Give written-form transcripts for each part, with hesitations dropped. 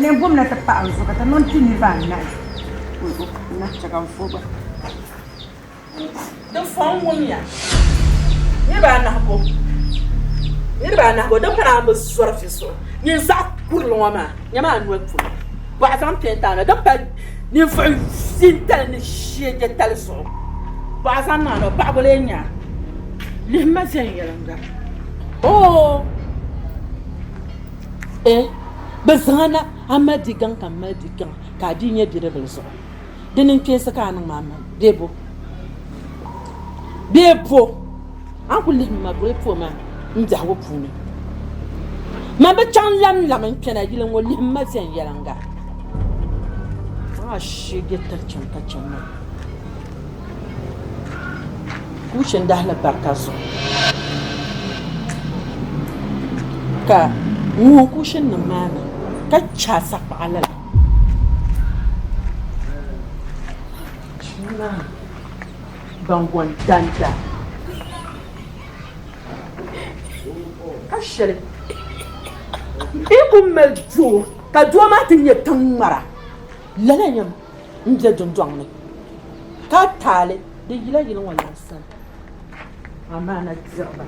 Ne gwamnati paɣa zuɣu ka non ti niriba anahi na chaka mfuba the phone woman niriba anahi bo di pana bi zɔri fi so nin zaɣ kurili ŋɔ maa nyɛma anu puuni bɔɣa zaŋ pɛntaana di pa ninvuɣu zintali ni sheege tali zuɣu bɔɣa zaŋ maa no paɣa bɔlee nya lihima viɛnyɛlinga bɛ zaŋa na a mali di gaŋ ka mali di gaŋ ka a di nyɛ bidibili zuɣu di nin kpeesi ka a niŋ maa mali beebo an ku lihimi ma beebo maa n biɛhigu puuni ma bi chaŋ lamlam n kpɛna yili ŋɔ lihima viɛnyɛlinga a sheege tali chaŋ ka chaŋ maa kuushini dahali barika zuɣu ka ŋun kuushini nim maa ni ka chaasa kpaɣala la bangon danda ka shɛli i ku mali doo ka doo maa ti nyɛ tiŋ ŋmara lala nyɛm n bɛ dundɔŋ ni ka taali di yila yili ŋɔ laasan amaa na diriba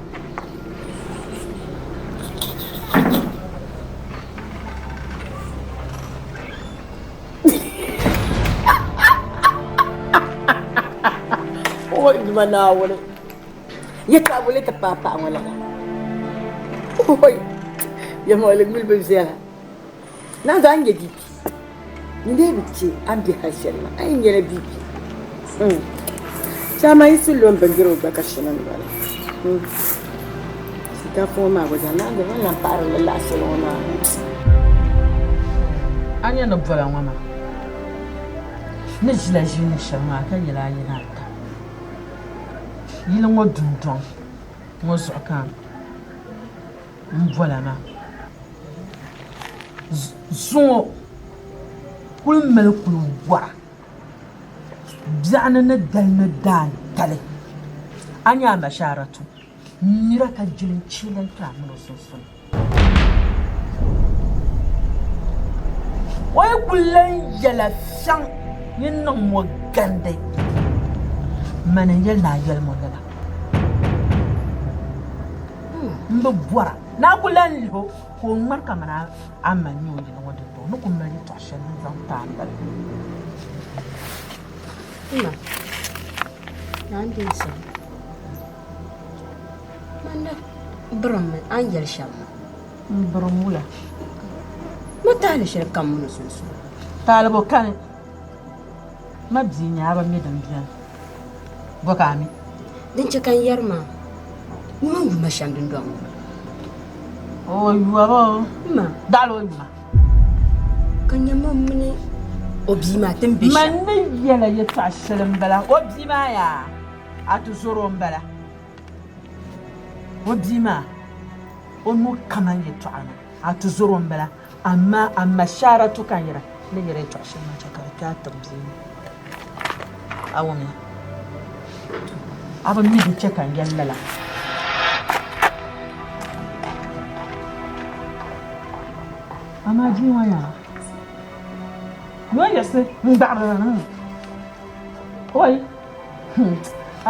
ma naawuni ya ka wuli ta papa wala oi ya mole mil be zela na za anje bibi ni de bici an bi hashen na ai ne bibi chama isu lon bangiro ba ka shinan bala sita fo ma goja na ga wannan fara lallashi wona anya no bola ngama ni jila jini shama ka yila yina ta yili ŋɔ dundɔŋ ŋɔ zuɣu ka n bɔla maa zuŋɔ kuli mali kuli wara biɛɣuni ni dali ni daan tali a nya masharatu nira ka jilin chilan to a mini sunsun wai kullan yɛla fiɛŋ yi niŋ ŋɔ gandi mani yɛli na yɛli mo lala n bi bɔra n'a ku lan liho ka o ŋmari ka mana a ma nyɛ o yili ŋɔ di to ni ku mali yɛltɔɣa shɛli ni zaŋ taan dali ma naan din sɔŋ manda birimmi an yɛli shɛm ma n birim wula ma taali shɛli kam mini sunsuuni taalibo kani ma bii nyaaba mi din biɛni bokami din chɛ kan yɛri maa ŋman yuma shɛm din dɔŋ o yuwaba ma daɣali o yuma ka nyɛ ma mini o bii maa tin be man ni yɛla yɛltɔɣa shɛli n bala o bii maa yaa a ti zoro n bala o bii maa o nu kama yɛltɔɣa ni a ti zoro n bala amma a masharatu kan yɛra ni yɛra yɛltɔɣa shɛli maa chɛ ka di kpɛ a tim bii ni a wumya abin miji ce kan yallala amma ji waya waya sai ndara nan oi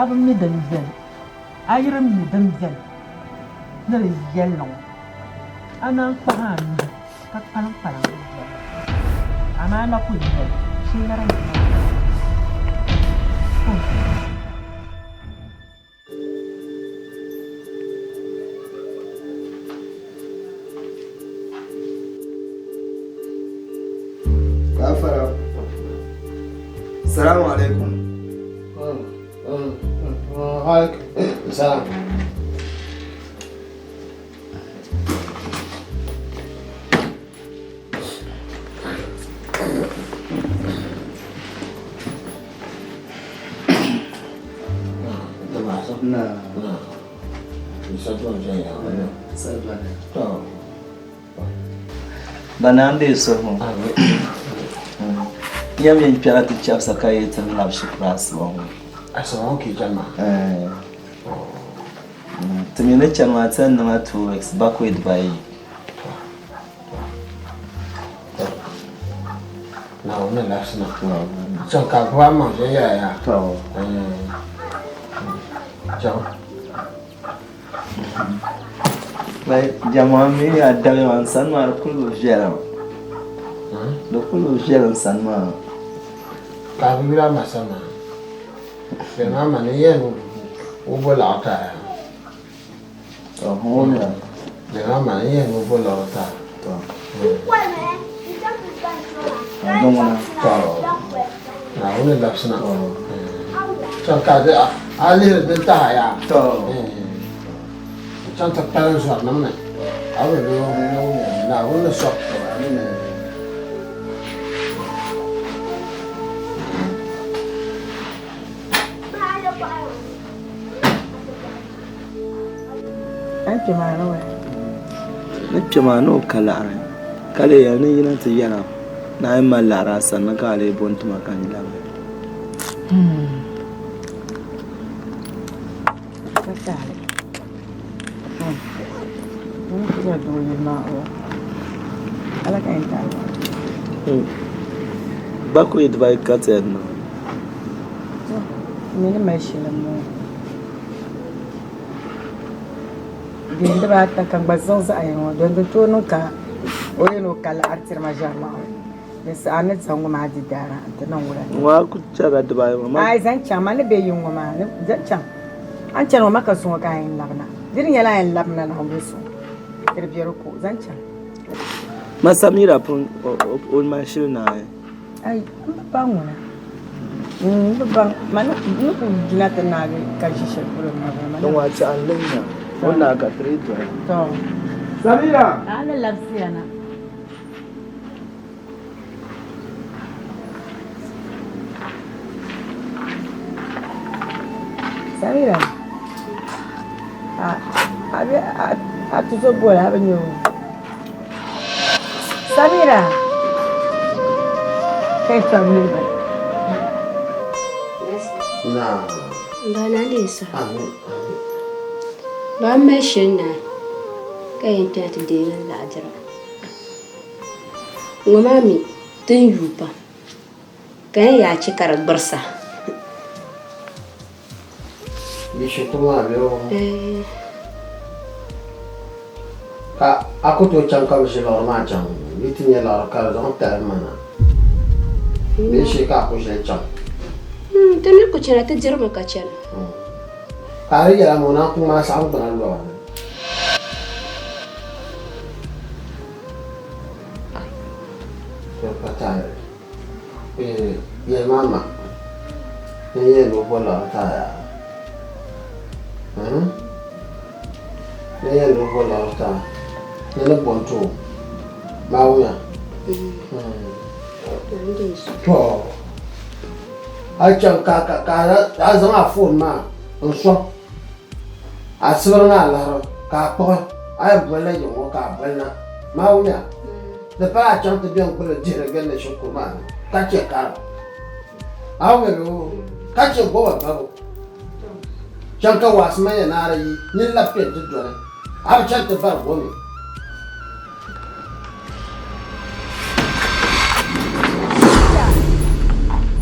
abin mi dan zen ayirin mi dan zen na yallo ana kwahan ka kalan amma na ku yi shi na ran السلام عليكم. وعليكم السلام. Banande so yam yen pera ti chapsa kai tin lab shipras bon aso okay jama Tumine chama ten number 2 weeks backward by ne lasna chan ka ba ma ya to chan lai jama mi ya dawe wan san ma kullu jela do kullu jela san ma ka bi la ma sama be ma ma ne yen u bo la ta to hona be ma ma ne yen u bo la ta to don't wanna na wala lasna chan ka de ali de ta ya to chan ta paran so na ne awe be na wala so Anche ma no Nipchama no kalare kale ya ni yina ta yana na yi mallara sannan kale bontu makan lawe Sale. Non ti vedo ma alla che intanto. bako idbai kater no Mini meshi la mo. Dinda ba ta kan bazon za ayo don to no ka oye no kala artir ma jalla. Ne sa ne zango ma di dara ta nan wura. wa ku chaga dbai ma Ai zan chama ne be yin ma ne zan cham. An can wa maka sun ka yin labna. Dirin yala yin labna na hombe su. Kirbiyar ko zan cham. masamira pun on ma shirna Ai ba ngona. Ba mana nu ku gina ta na ga shi shekuru ma ba. don wace an lanya wannan ka trito To. samira Ala lafsiya na. Samira. A tuzo bola abanyo. Samira. Kai family ba. na Ba na lesa. amin Ba me shin na. Kayan ta ta de la ajira. Ngomami tun yupa. Kayan ya ci karagbarsa. bi shi kuma be Eh, ka aku to chan ka shi lor ma chan bi tin ya lor ka don ta mana bi shi ka ku shi chan tun ku cina ta jirma ka cina. ka ri ya mo na ku ma sa ku na lo ko ta ye mama ne ye no bo la ta ya ne ye no bo la ta ne ne bon to ma wu ya to ai can ka da zama phone ma in so a sibir na la ka ko ai bole yo ka bole ma wu ya da pa can ta biyan kula jira ganna shi kuma ka ce ka awe ro ka ce go ba ba can ka wasu mai na rayi ni lafiyar dudure har can ta bar gomi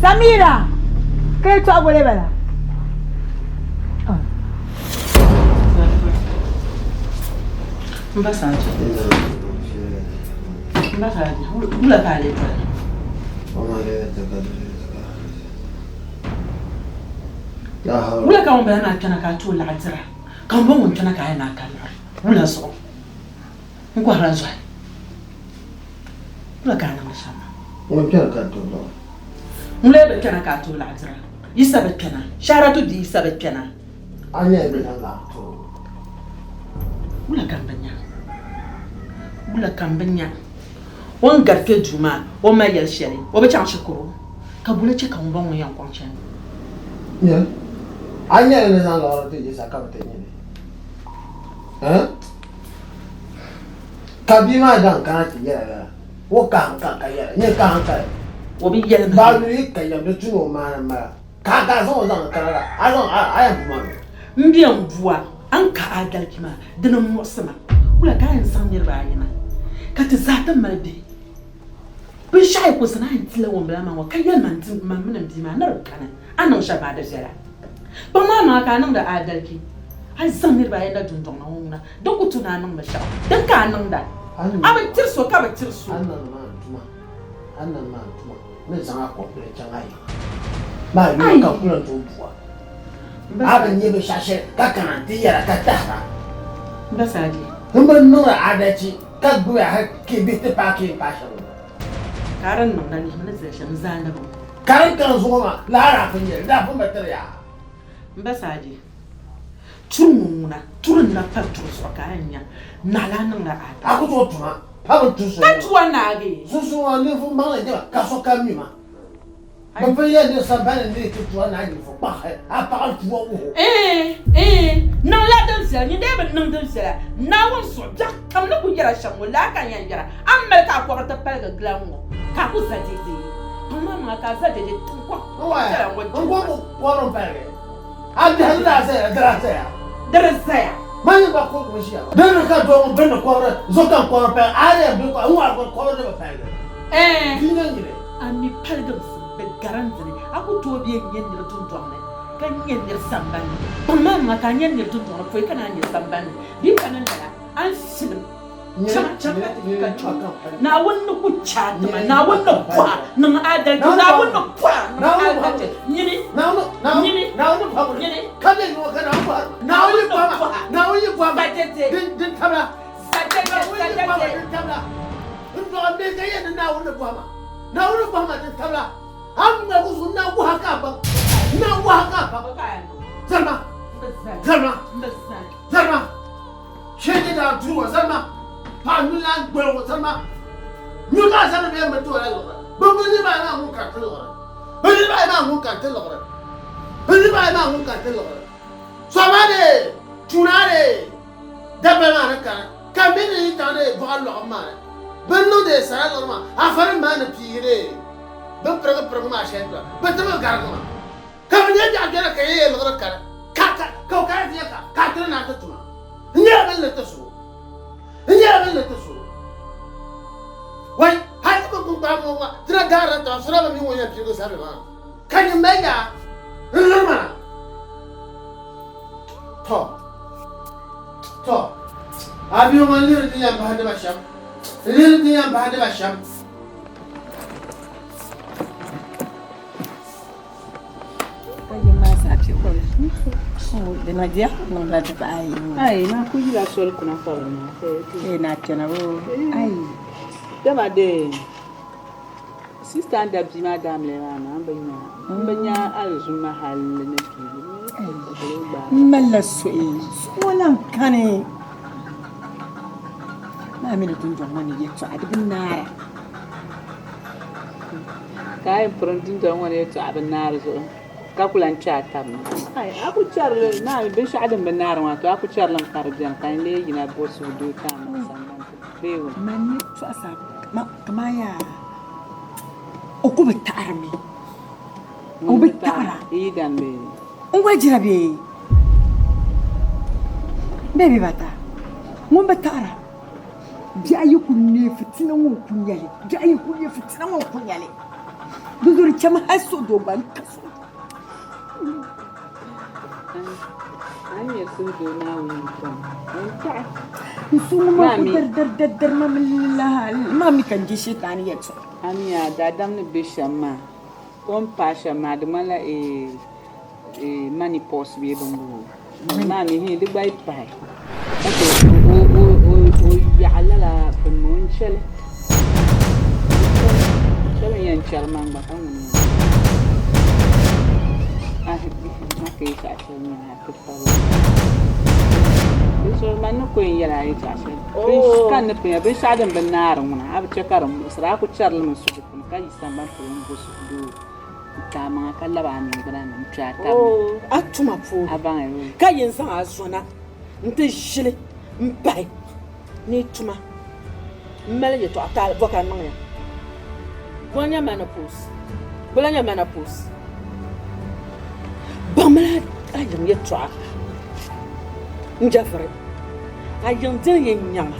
Samira. Kai to abole bala. Mba sanji. Mba sanji. Ula kale ta. Ula ka mba na kana ka to la tira. Kan bon mun tana ka na kala. Ula so. Ngo hala zwa. Ula ka na mashama. wani kyan ka to ba Ula be kana ka to la tira. Yisa be kana. Sharatu di yisa be kana. an yi bi na la to Ula kan banya. Ula kan banya. Wan garke juma, wan ma yel sheri. Wa be chan shukuru. Ka bula che kan bon yan kwon chen. ne an yi ne na la to ji saka ta yi ne ka bi ma dan kana ti ya wo ka ka ya ne ka ka Wa bi yel ba ma. ni ka ya de tuno ma ma ka so zan ka ra a zan a ya ma Mbiyan buwa an ka adal kima dinan musuma. Ula ka yan san yirba yana. Ka ti zatan malbe. bin shayi ko sana hin tila won bla ma wa kan yal man tin man mun bi ma na kana anan sha ba da zara ba ma ka nan da adalci ai zan ne ba yana dundun na wona don ku tunanin ba sha dan ka nan da abin tirso ka ba tirso annan ma tuma ne zama ko kule jangai ma yi ka kula to buwa abin ne ba shashe ka kana tiyara ka tahra ba saji mun ban nura adaci ka guya har ke bi ta pake pasha karan nan da ni mun zai shan zana ba karan kan zo ma lara kun yi da fun batar ya ba saji turun na patru so kanya nala nan da ada aku to tuma pa bu tu so patru na ge susu wa ne fu ma le ka so ka mi ma ba fa ya ne sa ba ne tu tu na ni fu ba a pa tu wo nan la dan sel ni de ben nan dan sel na won so jak kam na ku yara shan wala kan yan yara amma ka ko ta pa ga glanwo ka ku sa je je mama ka sa je tun ko wa ko ron pa ge a de hada sa dra sa mani ba ko ko shi ya dan ka do on ben ko ra zo kan ko pa are be ko wa ko de ba pa ge dinan ni ami palgam be garanti aku to bi yen ni tun to ne kan yen ni sambani mama ka yen ni tun to foi kana ni sambani bi kanan da an silim na wannan ku chat na wannan kwa nan adalci na wannan kwa nan adalci yini na wannan fa yini kaje no kana kwa na wani kwa din tabla din tabla in do ambe ga yen na wannan kwa din tabla amma ku sunna ku haka ba na ku haka ba zarma shege da tuwa zarma pa nulan gbo zarma nuka sana be mto la lo ba ni ba na mu ka tlo ba ni ba na mu ka tlo so ba de tunare da ba na ka ka be ni ta de ba lo ma ba no de sa lo ma a far ma na pire ba pra ma sha ba ta ma gar ma ka ne ja ga ka ye lo ka ka tlo na ta tuma nya ba le ta so wai har ba ku ba mu wa tira gara ta sura ba mi wo ya pigo sabe ma kan ni mega lama to abi mo lir ni ya ba da sham ai ma sa ce ko de na dia no la de ai na ku yi la sol kuna fa na na tena wo ai dama de sister da bi madam le na banya alzuma hal ne ki malla su'alan kane na min tun jon wani yato adibin nara kai prontin jon wani yato abin nara zo ka kulan chata ai aku char na be shadin bin nara wato aku char lan karjan kan le yina bosu do ta musamman bewo man to asa kama ya oku bitarmi o bitara idan be on wajira be baby bata mun bitara ji ayyukun ne fitinan won kunyale duzuri chama haso do ban kaso Ani su do na wani kan. Su ma ku dar mami kan ji shi tani yato. Ani ya da dam ne bishama. Kon pasha ma de mala mani pos be bongo. Mami hi de bai pai. O ya la ben mon chele. Chele yan charman ba kan ni. Okay, that's when I have to follow. This was my no queen yet. I can't pay a bit sad and banana when I have a checker on this. I could tell them so can you stand up for him to do Tama Calaban and chat. Oh, up to my fool. Abang, Kayan sa sona. Until shilly, bye. Need to my Melody to a tal vocal money. One your menopause. Well, your menopause. Bamala, I am yet track. Jeffrey, I am telling you, young.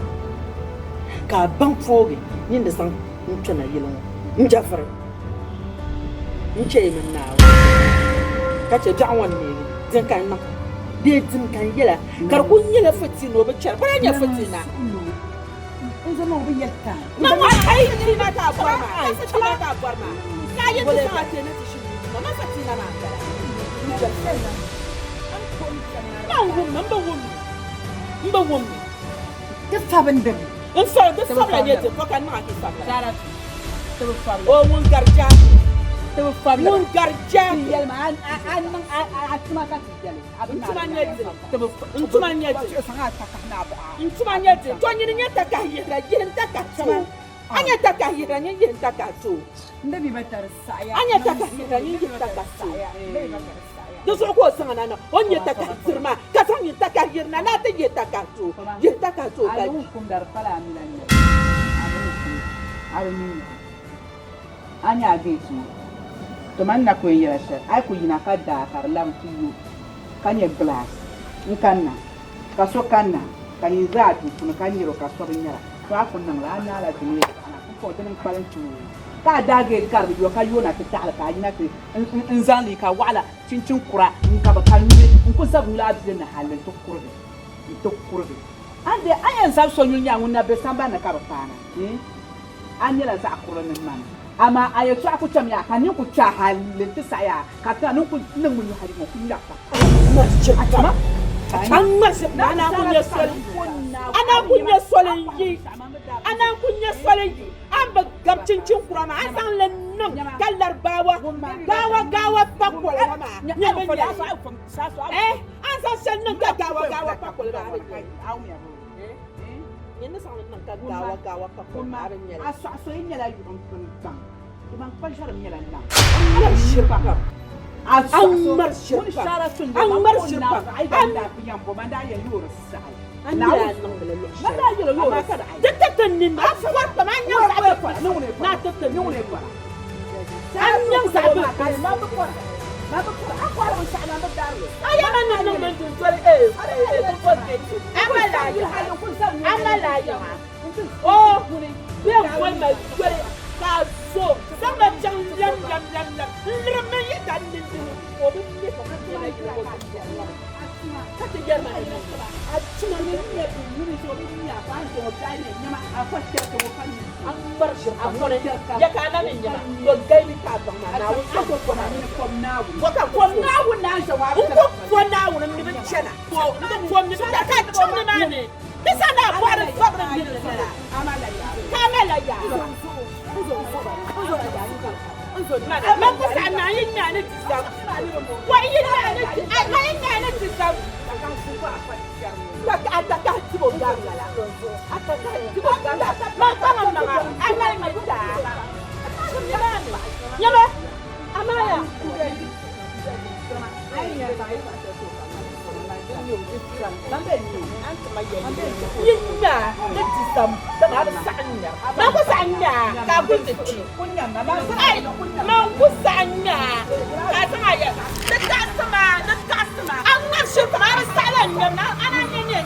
Car bump foggy in the sun, in China, njafri nche min nawo kace da'wan ne din kan nan dai din kan yela kar kun yela fatina ba char bara nya fatina in zama bi yatta na wa ai ni na ta barma ai ta ta barma ka yi ta sa ce na tishi na fatina na kala na wum mba wum duk sabin da in fa duk sabla ne ta kan ma ki sabla dara to fa o mun garja to fa mun garja yel ma an atuma ka tiyal abin tuma ne to tuma ne san ta ka na ba tuma ne to nyi ne ta ka hira yin ta ka to anya ta ka hira yin ta ka to ndabi batar saya anya ta ka hira yin ta ka to da so ko san na onye ta ka sirma ka san yin ta ka hirna na ta yin ta ka to ka kum dar kala milan abin anya gesu to man na ko yasha ai ko yina ka da kar lam tiyo kanye glass nkanna ka so kanna kan za tu kun kan yiro ka so nyara to akon nan la na la tuni ana ko to nan kwalan tu ka dage kar bi ka yona ta ta ka yina ke in zali ka wala cincin kura in ka ba kan ni in kun sabu la bi na halin to kurbe ande ayan sab so nyunya wonna be samba na ka ba pana anyela za akura nan man ama ayesu akucham ya kanin ku cha halin ta saya ka ta nan ku nan mun hari mu kun yakka atama amma ana kunya solin yi an ba gabcin kurama an san lannan kallar gawa pakol ma nya ba ya an san sannan gawa pakol ma yana san nan gawa pakol ma aso yin yala yu kun ban man kwashar mi yala nan ala shirka Ammar shirpa ai da biyan bo man da ya yoro sai na da yoro sai da tattannin ba farta man yan sa na tattannin ne ba an yan sa ba kai ma ba ko akwai wani sa na da daro ai ana nan nan tun tsare ko ke amala ya oh biyan ko mai tsare ka so sama jan lam lirme yi dan din ko bi ne ko na yi ko ka ta germa a cikin ne ne so bi ya ba so da ne nyama a fatta ko kan an bar shi a kore ya kana min nyama to gai ni ka ban na wu ko na ni ko na wu na shawa ko na wu ni bi chena ko ni da ka cin na ne bisa na fara sabran din kamala ya man ko sa na yin na ne tisam wa yin na ne ai yin na ne tisam ka ataka tibo gangala ataka tibo gangala man ko man na ai mai da nyama amaya ai ya ba ai yinna na tisam da ma da sanya ma ko sanya ka kunti kunya ma ku sanya ka sama ya da customer an ma shi kuma ba salan ne na ana ne ya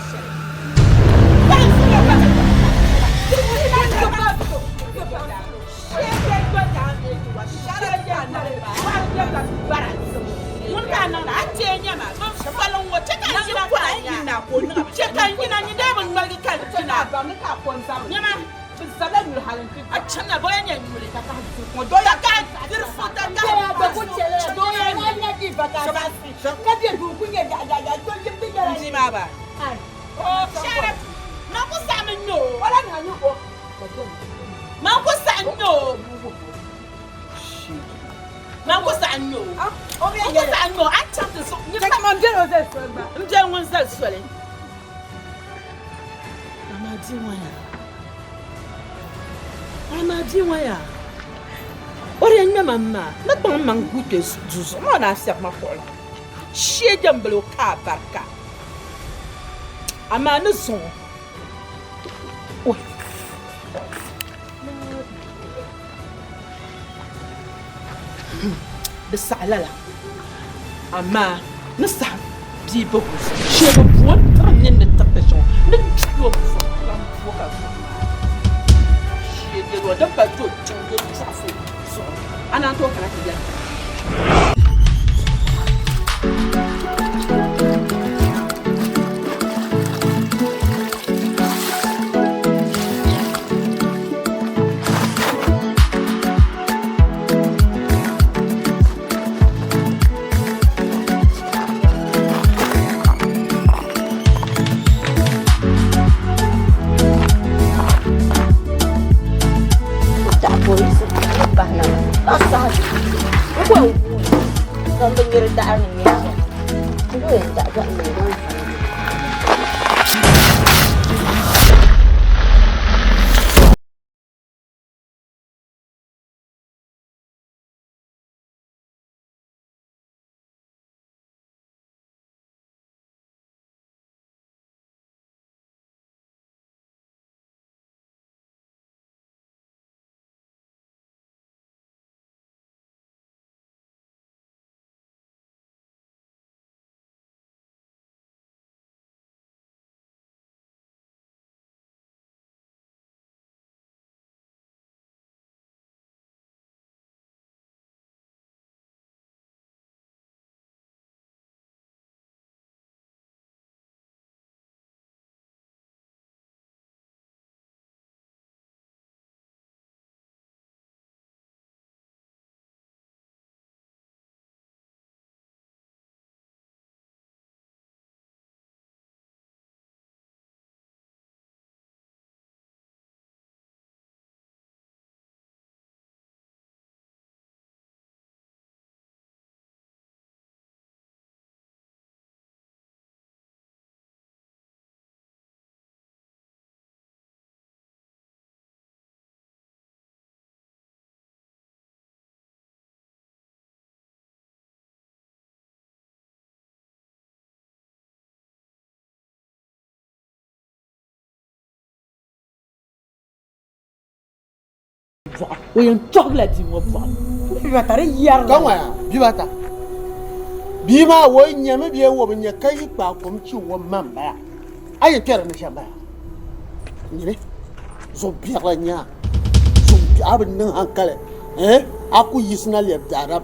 shi ba su ka ba mun ka nan a ce nyama don falon wace kan gina na ko ni ce kan gina ni da ban malgi kan gina ba ni ka kon sa nyama bin salan mul halin a canna bayan yan mul ta ka ko do ya ka dirfu ta ka ba ku ce do ya na di ba ka ka di bu ku ne da to kin bi gara ni ma ba ai o sharat ma ku sa min no wala na ni ko ma ku sa no man ko sa anyo o be ya sa anyo a chante so ni ka man je o se so ba nje won se so le amadi waya ore nya mamma na ton man gute zuzo mo na se ma ko she jamblo ka barka ama ne son بالسعللة أما نصعب بيبوس شيء بفون ترى من التقشون نجلو بفون لا بفوق شيء je ro da ba to cin je tsafu so ana to kana ta ya o yen chocolate wo bo bi batare yar kan waya bi bata bi ma wo nyame bi wo nya kai pa kom ci wo man ba ayi kere na shamba ni zo bi ala nya zo bi abin nan hankale aku yisna le darab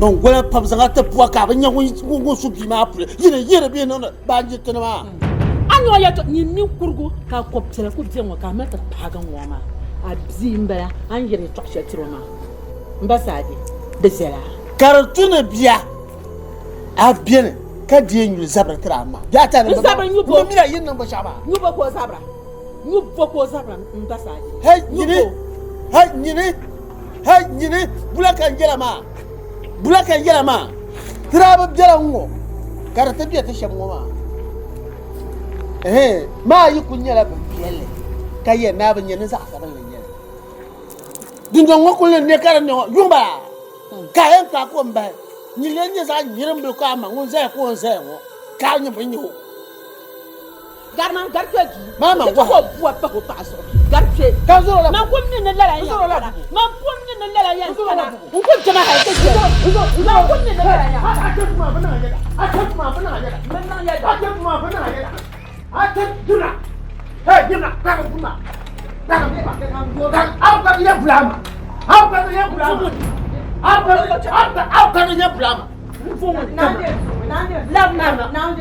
don gola pam zanga ta puwa ka ban nya wo su bi ma apre yere bi non ba ji tana ma anyo ya to ni kurgu ka koptela ku bi ka meta pagan wo ma abzimba an yere to shetroma mbasadi de zela karatuna biya abiene ka die nyu zabra trama ya ta ne zabra nyu bo mira yin nan ba shaba nyu bo ko zabra mbasadi hey nyine bulaka njela ma traba jela ngo karata biya ta shammo ma ma yi kunyala ba biyele kaye na ba nyene za saban le nyene dindon ngo kulen ne karan ne yumba kayen ka ko mba ni le nye za nyirim be ko ama ngun za ko nza ngo ka nyi binyo garma garkeji mama ko buwa pa ko paso garke ka zo la man ko ni ne la ya man ko ni ne la ya ko jama ha ke je man ko ni ne la ya akatuma bana ya man na ya akatuma bana ya akatuna hey gina ka kuma au ka ya bulama au ka ya bulama au ka ya bulama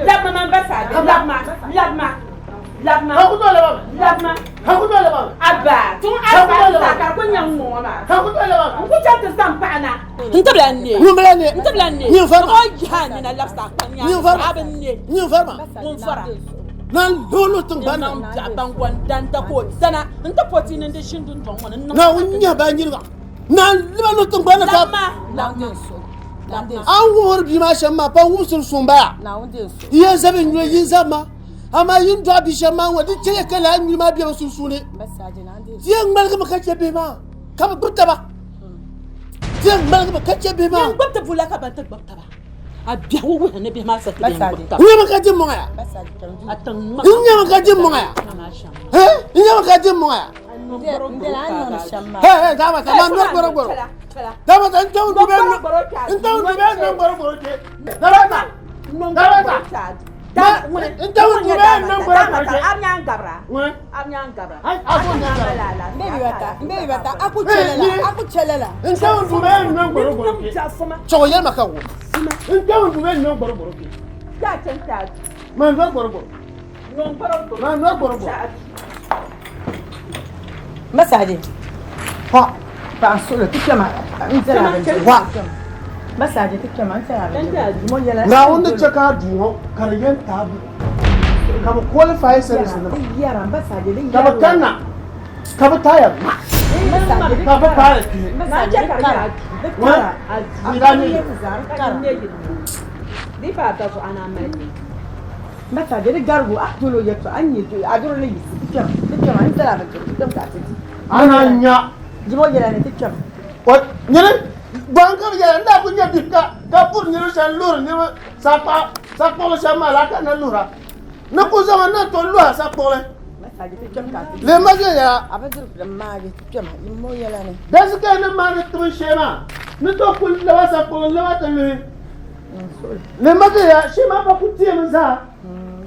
labma mbasadi labma hakudole ba abba tun abba ka ko nyam mo ma hakudole ba ku chatta sampana ntabla ne ni farma ko jani na labsta kan ya abin ne ni farma mun fara nan lolo tun bana ban gwandan ta ko sana nta poti nan da shindun ton wannan na unya ba nyirga nan lolo tun bana ta an wor bi ma shamma pa wusul sumba ya zabe nyo yin zama ama yin do bi shamma wadi cire kala an ma bi wasul sune tiyan malga makace be ma ka butta ba tiyan malga makace be ma gbata bula ka ban ta gbata ba abia wo ne be ma sa ta gbata wo makace mo ya atan ma nya makace mo ya nya makace mo ya dama ta man goro dama ta ntawu dube no goro Enta un buben nan bora bora. Amyan gabra. Amyan gabra. Ai abon na. Mbebe bata aku chelela Enta un buben nan bora bora. Chogo yel makawo. Enta un buben nan bora bora. Ya tenta. Man bora bora. Non parlo. Man bora bora. Masaje. Ha. Ba so le tikama. Nzela ben. Wa. Masaje tikama nzela ben. Mo yela. Na wanda chaka duwo karayen tabu. Kama qualify service na. Yara masaje din. Kama tanna. Kama tayar. Masaje. Kama pare. Masaje kara. Wa. Midani. Di fa ta so ana mai. Masaje de garbu aktulo yeto anyi adoro le yisi tikama nzela ben. Tikama ta titi. Ana nya. Jimo yela ne tikama. What? Nyere bankar ya nda ku nya dikka ka pur nyere san lur nyere sapa le sama la ka na lura. Na ku zama na to lua sapole. Masaje tikama ta titi. Le maje ya. Abadur da maje tikama imo yela ne. Dasika na ma tu shema. Ni to ku le wa sapole le wa ta le. Le maje ya shema ba ku tie mza.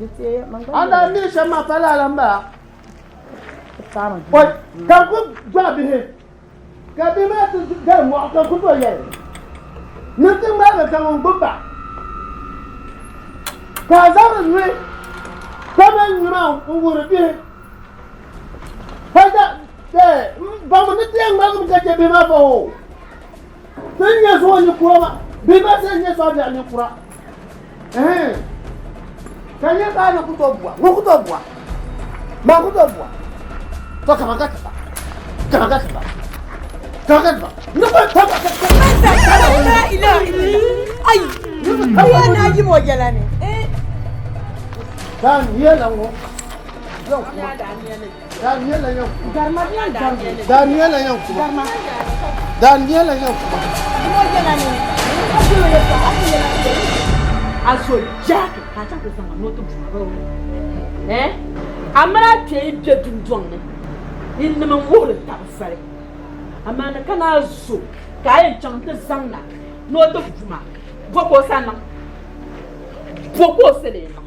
Gite mango. Ada ni shema pala lamba. Tama. What? Ka ku jwa bi he. Ka bi ma tu ga mo ka ku to ye. Ni tin ma ka mo baba. Ka za ni. Ka ma ni ma ngure bi he. Ka da ba mo ni tin ma ka je bi ma bo. Tin ye so ni kura bi ma se ni so ja ni kura. Ka ye ka na ku to bua. Wo ku to bua. Ma ku to bua. To kama gata. Kama gata. Kama gata. Nuko kama gata. La ilaha illallah. Ay. Awa na ji mo yela ne. Dan yela ngo. Yo. Ya Daniel. Dan yela yo. Garma ya Dan yela yo. Garma. Dan yela yo. Mo yela ne. Akilo yeto akilo. Aso jack ka ta ko sama no to buma ba. Amara ke je dundon ne. In na man wore ta fare. Amana kana zo ka yin chanta zanna no to buma. Boko sana. Boko sele na.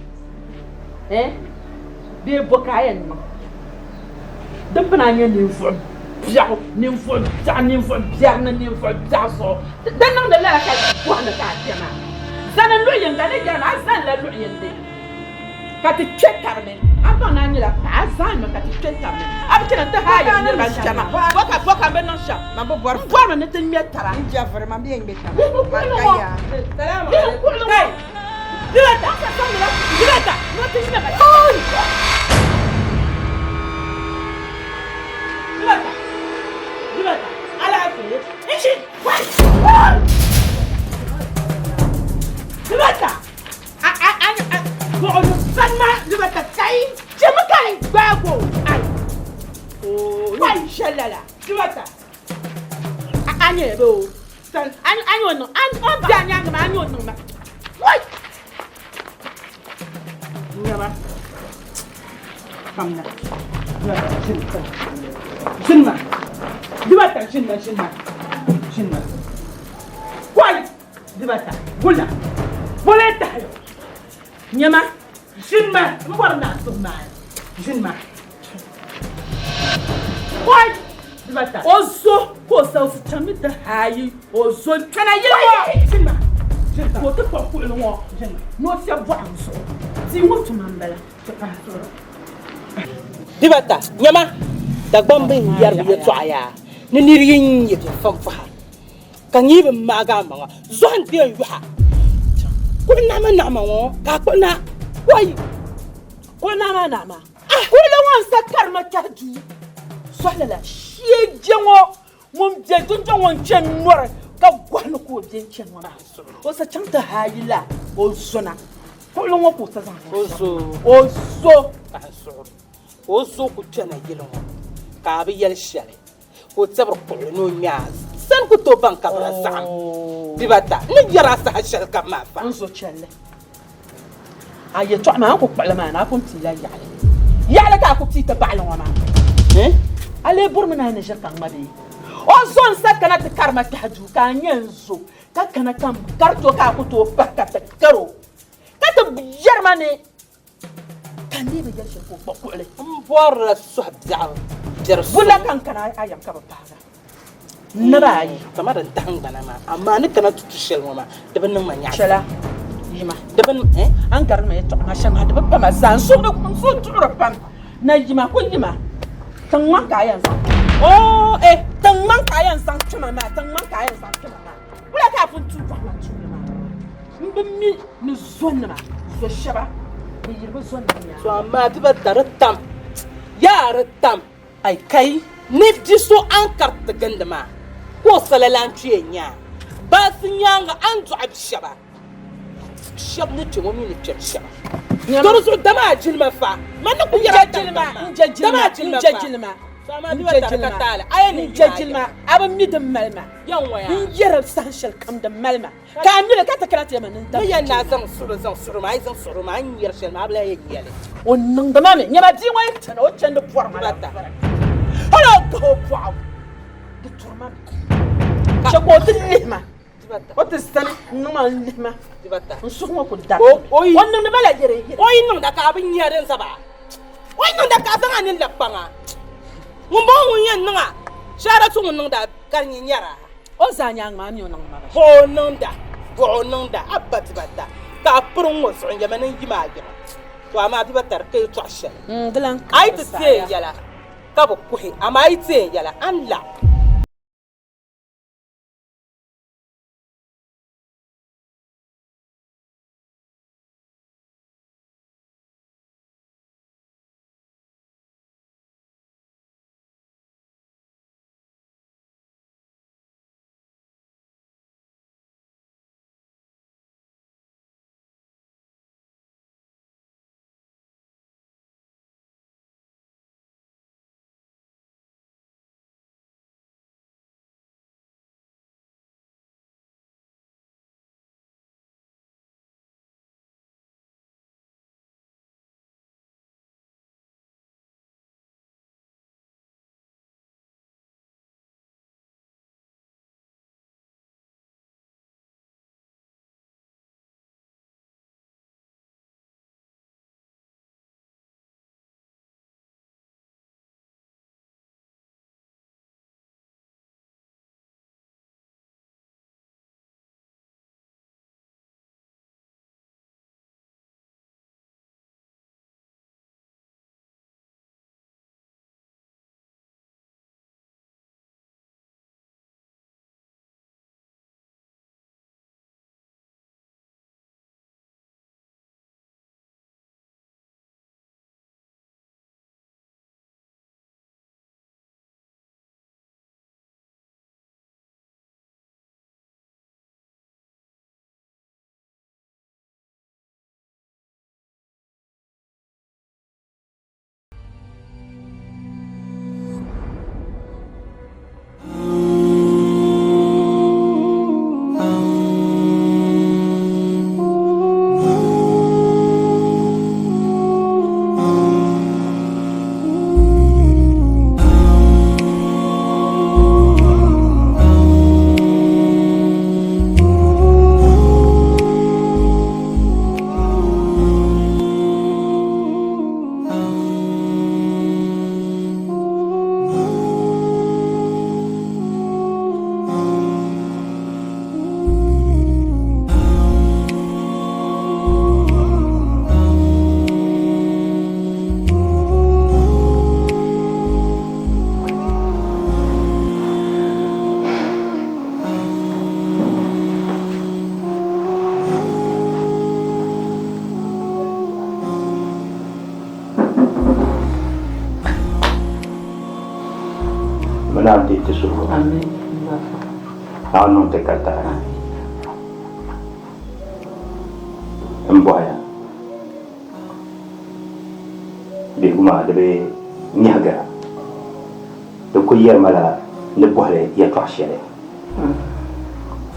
Be boka yen ma. Dapana nya ni fo. Biao ni fo, ni fo, biao na ni fo, biao so. Dan nan da la ka ko na ka tema. Zana luyen da ne gana zan la luyen de. Ka ti chekarne. Apa na ni la pa zan ma ka ti chekarne. Ab kina ta ha ya ni ba chama. Boka be non sha. Ma bo bor. Bor na te mi tara. Nja vraiment bien ngbe kama. Makaya. Salam alaikum. Kai. Dilata ka samira. Dilata. No te ni ba. Dilata. Ala afi. Ishi. Dilata. Bon, seulement, je vais te cailler. Je me caille. Bago. Aïe. Oh, ouais, chalala. Tu vas ta. Agne, bo. Agne, non. On gagne, agne, non. Ouais. Nyama. Comme là. Jinma. Dibata, jinma. Ouais. Dibata. Boula. Boleta. Nyama, jinma, mwarna summa. Jinma. Why? Dibata. Ozo, ko self chamita hayi. Ozo, kana yelo. Jinma. Ko te ko ko no. Jinma. No sia bwanso. Ti wo tumambala. Dibata, nyama. Da bombe yar ye twaya. Ni niriyin ye famfa. Kan yi maga ma. Zon de yuha. Kuna nama wo ka kuna wai kuna nama kuna wan sakar makaju swalala shie jengo mum je dunjo won chen nor ka gwanu ko je chen wona o sa chanta hayila o zona ko lo ngo ko sa zan o so ku tana yelo ka bi yel shale ko tabar ko no nyaz san ku to ban ka bra sam Dibata, ni yara sa hashal kama fa. Nzo chelle. Aye to ma ko kpala ma na ko ti la yale. Yale ka ko ti ta ba'la wa ma. Ale burmana na jaka ngade. O zon sa kana ta karma ta haju ka nyenzo. Ka kana kam karto ka ko to bakka ta karo. Ka ta yarmane lebe yɛl shɛli ko kpa kuɣili bɔrila sɔhi biɛɣu bɛri bula kan kana ayam ka bɛ paɣaga naba ayi kama din tahingbana maa amaa ni kana tutu shɛli ŋɔ maa di bi niŋ ma nyaɣi shɛla yima di bi an gari ma yɛtɔɣa ŋa shɛŋa di bi pama zaa n so tuɣuri pam na yima ko yima tiŋ ŋman ka ayɛn zaŋ tiŋ ŋman ka ayɛn zaŋ kpɛma maa tiŋ ŋman ka ayɛn zaŋ kpɛma maa wula ka a pun tu bɔɣima tuuli maa n bi mi ni zɔnima zɔ shɛba ni yiri bi zɔnima yaa so amaa ti ba da di tam yaa di tam ai kai ni di so an kariti gindi maa ko salalan kpee nyaa baasi nyaanga an dɔɣi bi shɛba shɛba ni kpɛ ŋɔ mi ni kpɛm shɛba dɔri zuɣu dama a jilima fa ma ni ku yɛra dama a jilima fa jilima a bi mi din malima n yɛri sahan shɛli kam din malima ka a mili ka ti kana ti yɛma nin mi yɛn na zaŋ suri ma a yi zaŋ suri ma a yi yɛri shɛli ma a bila yɛ yɛli o niŋdima mi nyɛma dii ŋɔ yɛn tana o chɛndi bɔrima la hali o gahi o bɔɣu di turima mi shɛ ko o ti lihima o ti sani n niŋma n lihima n suhu ŋɔ ku dari o niŋdima la yɛri o yi niŋda ka a bi nyɛ din zaba o yi niŋda ka a zaŋ a nin la kpaŋa ŋun bɔŋɔ ŋun yɛn niŋa shɛra tu ŋun niŋda ka di nyɛ nyɛra o zaa nyaaŋa maa mi o niŋdi ma ba o niŋda a ba dibata ka a piri ŋɔ zuɣu yɛma ni yi maa yɛma to amaa dibata di ka yi tɔɣu shɛli a yi ti teen yɛla ka bi kuhi amaa a yi teen yɛla an la Menang di Tesuruh. Amin. Anu tekata. Emboya. Di rumah debe nyaga. Doko yer mala ne bohle ya twashele.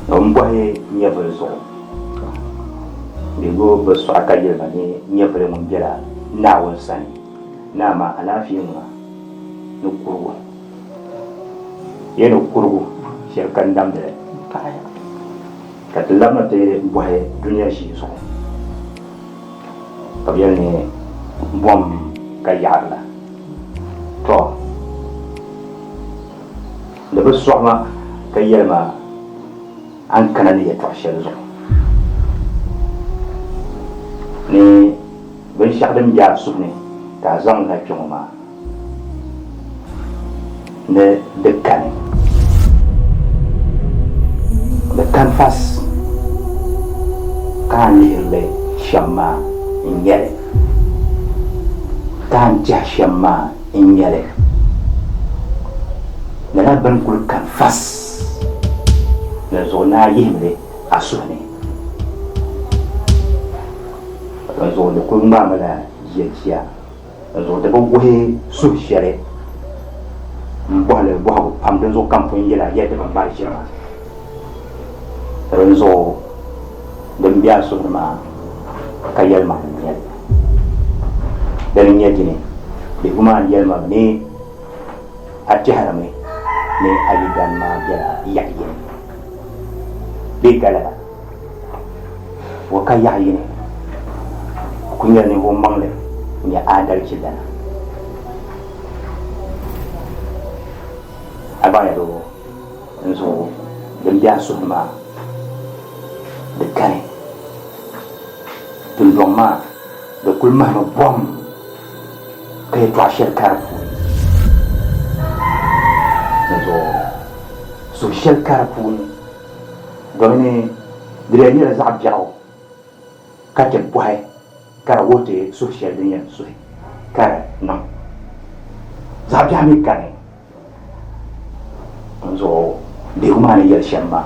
Emboya nyabel zo. Di go beso akajel mani nyabel mun jela nawon sani. Nama alafi mu no kurwa. Yeno kurgu shel kan damde kaya kat lamate boye dunya shi so tabiyane bom ka yaarla to da bi soɣama ka yɛlima an kana ni yɛltɔɣa shɛli zuɣu ni binshɛɣu din bɛ a suhu ni ka a zaŋ na kpɛŋɔ maa ni di kani fas ka a lihirili shɛm maa n nyɛli ka a diɛhi shɛm maa n nyɛli nana bin kuli kan fas ni zuɣu naa yihimli a suhu ni ni zuɣu di kuli ŋmaamila yɛjiya ni zuɣu di bi wuhi suhu shɛli n bɔhili bɔhigu pam din zuɣu kam pun yɛla yɛli di bin bari shɛli din zuɣu din bɛ a suhu ni maa ka yɛlima n nyɛli dali nyɛ dini bihigu maa yɛlima ni a tɛhirimi ni a yidana maa bɛla yaɣa yini bee gala la wa ka yaɣa yini ku nyɛla ninvuɣu maŋli n nyɛ aadalci dana a baŋ yɛli n zuɣu din bɛ a suhu ni maa di kani dundɔŋ maa di kuli mahami bɔm ka yɛltɔɣa shɛli ka di puuni ni zuɣu suhu shɛli ka di puuni domi ni di lee nyɛla zaɣ biɛɣu ka chɛ bɔhi ka di wuhi ti suhu shɛli din yɛn suhi ka di niŋ zaɣ biɛɣu mi kani n zuɣu bihigu maa ni yɛli shɛm maa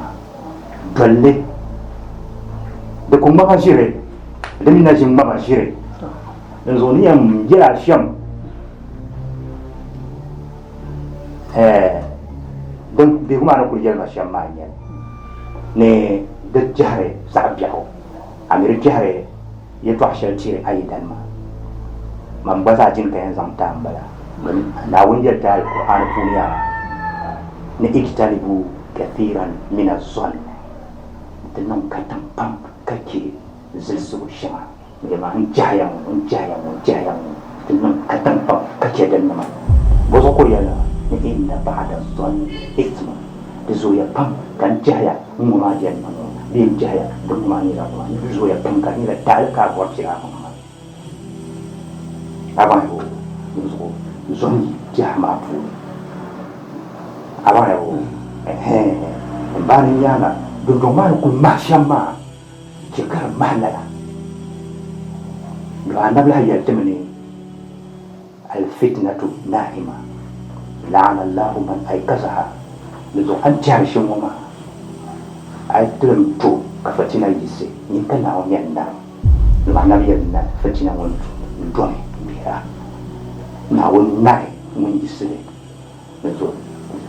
dolli di ku ŋmaba ʒiri di mi na ʒi ŋmaba ʒiri n zuɣu ni yɛn yɛla shɛm din bihigu maa ni kuli yɛlima shɛm maa nyɛli ni di jɛhiri zaɣ biɛɣu a mi di jɛhiri yɛltɔɣa shɛli tiri a yidana maa man gba zaa jini ka yɛn zaŋ taa n bala Naawuni yɛli daa Alkur'ani puuni yaa ni ijtanibu kathiran min az-zann ti niŋ katiŋ pam ka che zilsigu shɛŋa yɛma n jahaya ŋɔ ti niŋ katiŋ pam ka che din nima bɔ zuɣu ku yɛli ni inna ba'da az-zanni ithmun di zooya pam ka n jahaya n ŋɔ maa yɛli ŋɔ bee n jahaya din ŋɔ maa nyɛla ŋɔ di zooya pam ka nyɛla daali ka a bɔri piɛla ŋɔ abaŋ di zuɣu zɔnyi jaha maa puuni abaŋ n baa ni nyaanga dundɔŋ maa ni kuli mahi shɛm maa che ka di mahi lala do annabi lahi yɛli timi ni alfitnatu naima laana allahu man aykazaha di zuɣu an tɛhiri shɛm ŋɔ maa a yi tilim to ka fatina yisi yin ka naawuni yɛn nam do annabi yɛli na fatina ŋɔ n dɔmi bihira naawuni nahi ŋun yisili di zuɣu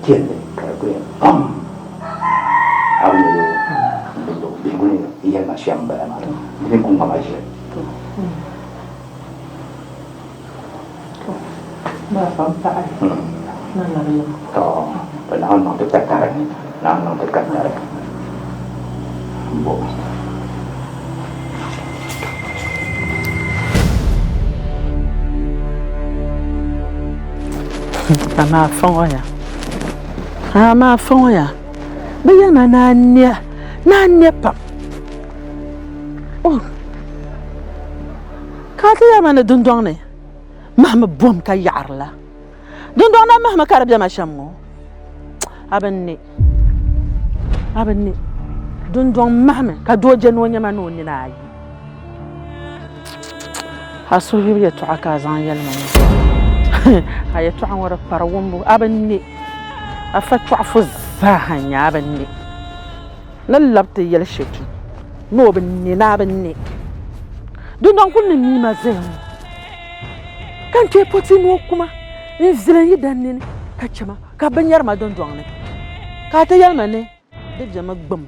tiɛlli ka di kuli pam a yi yɛli bihigu ni yɛlima shɛm bala maa di ni kun ŋmama ʒili to naawuni niŋ ti katari bo ama fɔŋɔ ya bɛ yɛma naanɛ pam ka ti yɛma ni dundɔŋ ni mahami bɔm ka yaɣarila dundɔŋ na mahami ka di bɛma shɛm ŋɔ abin ne dundɔŋ mahami ka doo je ni o nyɛma ni o nina ayi a so yɛltɔɣa ka a zaŋ yɛlima ŋɔ a yɛltɔɣa ŋɔ di pari wumbu abin ne a fa chɔɣufu zaaha nyɛ abin ne ni labti yɛli shɛtu ni o bi ne ni abin ne dundɔŋ kuli ni nima zaya ŋɔ kan che poti ni o kuma n zili yi dan nini ka chɛma ka binyɛrima dundɔŋ ni ka ti yɛlima ni di bɛmi gbum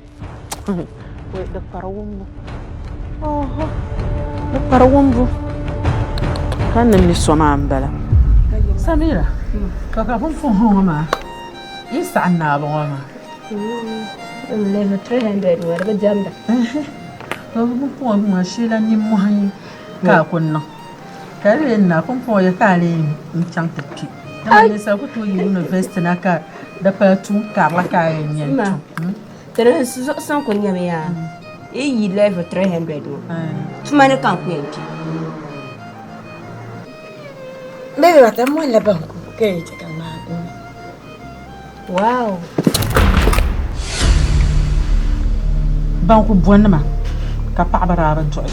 di pari wumbu ka ni mi so maa n bala Samira ka bin fun ŋɔ maa yi saɣi naaba ŋɔ maa level 300 ŋɔ di bi diɛmda ka bin fun ŋɔ maa sheela nimmohi ka a ku niŋ Kare na kun fo ya kale in chang tapi. Na me sa ku to university na ka da pa tun ka la ka yen Ma. Tere san ko nyame ya. E yi level 300 wo. Tuma ne kan ku yanki. Bebe bata mo la banku ke te kan ma. Wow. Banku bonna ka pa bara joy.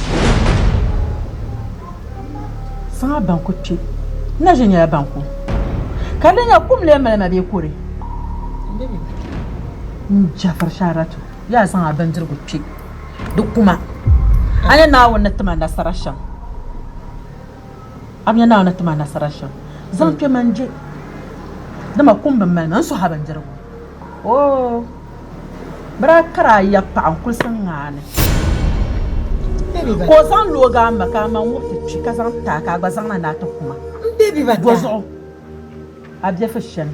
Sanga banku pi. Na je nya banku. Kale nya kum le mala be kore. Bebe bata. Jafar Sharatu ya san abin jirgu pi. Duk kuma anya na wannan tuma nasarashan. Abnya na wannan tuma nasarashan. Zan pe manje. Dama kumban man so haban jirgu. Oh. Bara kara ya pa an kulsan ngane. Bebe bata. Ko san loga maka man wuti pi ka san ta ka ba san na ta kuma. Bebe bata. Bozo. Abje fashion.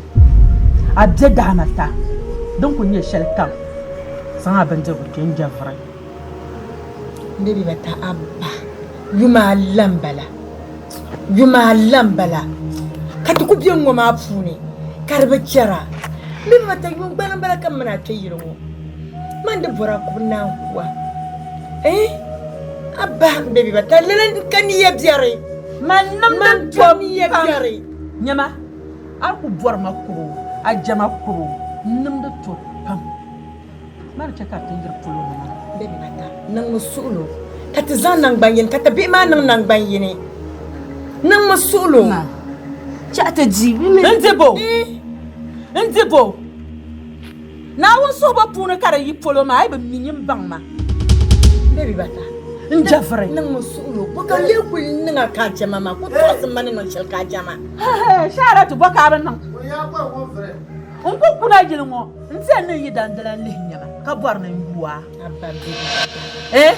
Abje damata. Don kun yi shalkan. San abin jirgu kin Jafar. Bebe bata abba. Yuma lambala. Yuma lambala. Kati ku biyan wa ma fune. Karba kira. Bebe bata yun bana bala kan mana ta yiro. Man da bora ku na kuwa. Abba bebe bata lalan kan ya biyare. Man Man kan ya biyare. Nyama. Ar ku bor makuru. Ajama kuru. Nim da to pam. Mar cha ka tin jir pulu na. Bebe bata nang musulo. Kati zan nang banyin kata bi ma nang banyine. Nang musulo. Cha ta jibi me. Ndebo. Na won so ba punu kare yi polo ma ai ba minyin bang ma. Bebe bata. Njafre. Nang musulo. Baka le ku ninga ka jama ma. Ko to man nan shel ka jama. Sharatu baka ban nan. Ya kwa ko fere. Unko kuna jilngo. Nse ne yi dandala le nyama. Ka bor na yuwa. Abba bebe.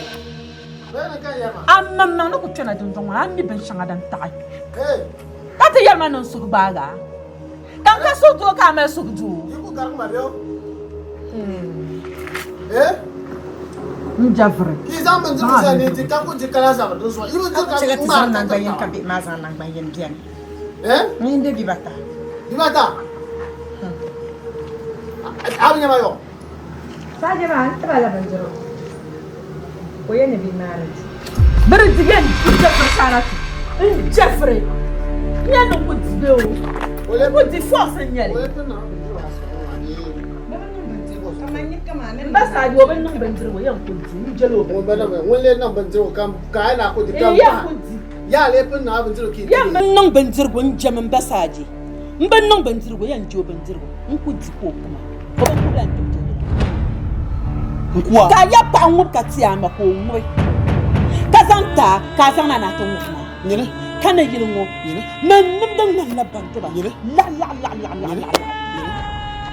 Bana kan yama. Amma man ko tuna dun don an mi ban shanga dan tai. Eh. Yalma non su baga. Kan ka so to ka me su du. Yiku garu ma leo. Eh? Njafre. Ki zan ban jiru sa ne ti kan ku ji kala sa ba don so. Yiku Ka ka cega ku ti ma zan ta nang banyin ta. ka bi ma zan nang banyin biyan. Eh? Ni bebe bata. Di mata. Abu nyama yo. Sa jama ta bala banjiro. Ko yene bi marriage. Bari digen Jafre Sharatu. Njafre. Nyano ko dibe o. Ole Ko di force nyale. ole pe na. Mbasa di oben non benjiro wo yan ko di njelo. Mo bana me wole na ban jiru kan ka na ko di kan. Ya ko di. Ya le pe na ban jiru ki. Ya men non benjiro go njam mbasaji. Mben non benjiro go yan jo benjiro. Nko di ko kuma. Ko ba ku lan do. Nkwa. Ka ya pa nwu ka ti ama ko nwe. Ka zanta ka zana na to nwu. Nyene. Kana yilngo. Nyene. Men nim dan nan la banto ba. Nyene. La.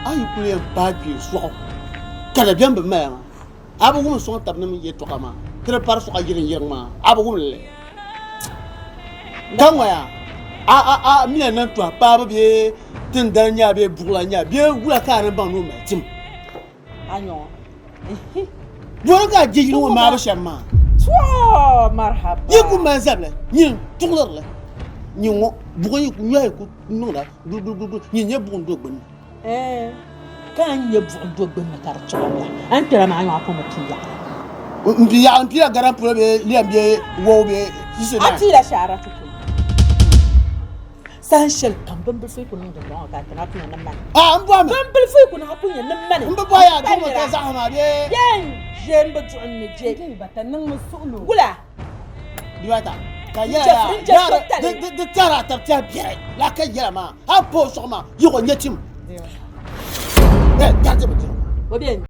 Ayi kule ba bi so. Kala biam be ma. Abu gum so tab nam ye to kama. Kire par so ajirin yerma. Abu gum le. Kangwa ya. A mi na to pa ba bi tin dan nya be bugla nya. Bi wula ka ran ban no ma tim. Anyo. Wala ka jirin wo ma ba shamma. Twa marhaba. Yiku ma zable. Yin tuklar le. Nyingo bugo yiku nya yiku nuna. Du. Yin ye bugo ndo gbin. Kan ye do gben na tar chola. An tira ma anyo ko mutiya. Mpiya garan pour be liambie wo be sise na. Ati la shara to. San shel kan ban bi fi kunun da ba ka tana tuna nan man. Mbo me. Ban bi fi kunun ha kunya nan man. Mbo baya ko mo ta sa ma be. Yen jembe tu an ne je. Bebe bata nang musulo. Gula. Diwata. Ka yara ya. De tara ta ta biere. La ka yara ma. Ha po so ma. Yugo nyetim. Ta je mo. Obien.